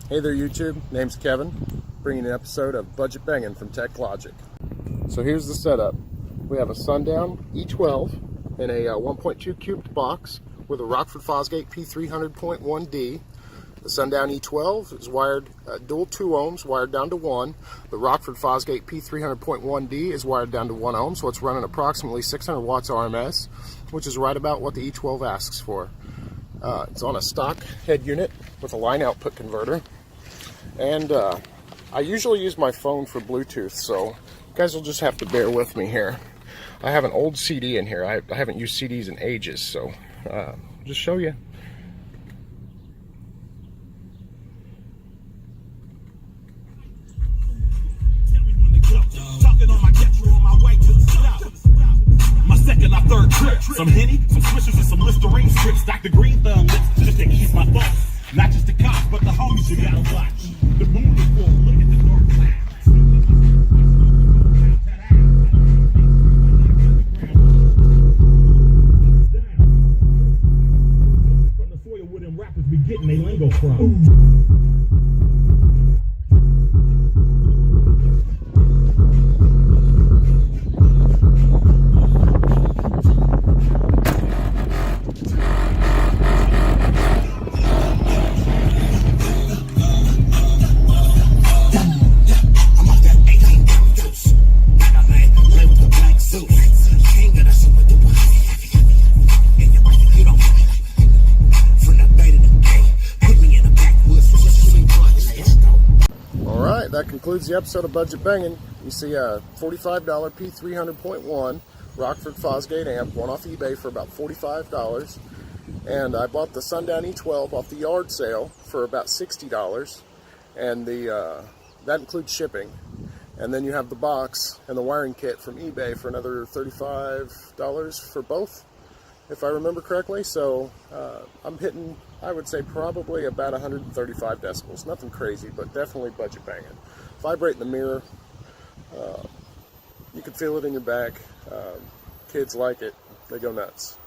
Hey there YouTube, name's Kevin, bringing an episode of Budget Bangin from Tech Logic. So here's the setup. We have a Sundown E12 in a 1.2 cubed box with a Rockford Fosgate P300.1d. The Sundown E12 is wired dual 2 ohms, wired down to 1. The Rockford Fosgate P300.1d is wired down to 1 ohm, so it's running approximately 600 watts RMS, which is right about what the E12 asks for. It's on a stock head unit with a line output converter. And I usually use my phone for Bluetooth, so you guys will just have to bear with me here. I have an old CD in here. I haven't used CDs in ages, so just show you. My second or third trip, some Henny, some Swishers, and some Listerine strips. Dr. Green Thumb lips just to ease my thoughts. Not just the cops, but the homies you gotta watch. The moon is full, look at the dark clouds. From the soil where them rappers be getting their lingo from. That concludes the episode of Budget Bangin. You see a $45 P300.1 Rockford Fosgate amp, one off eBay for about $45. And I bought the Sundown E12 off the yard sale for about $60. And that includes shipping. And then you have the box and the wiring kit from eBay for another $35 for both, if I remember correctly. So I'm hitting, I would say, probably about 135 decibels. Nothing crazy, but definitely budget banging. Vibrate in the mirror. You can feel it in your back. Kids like it. They go nuts.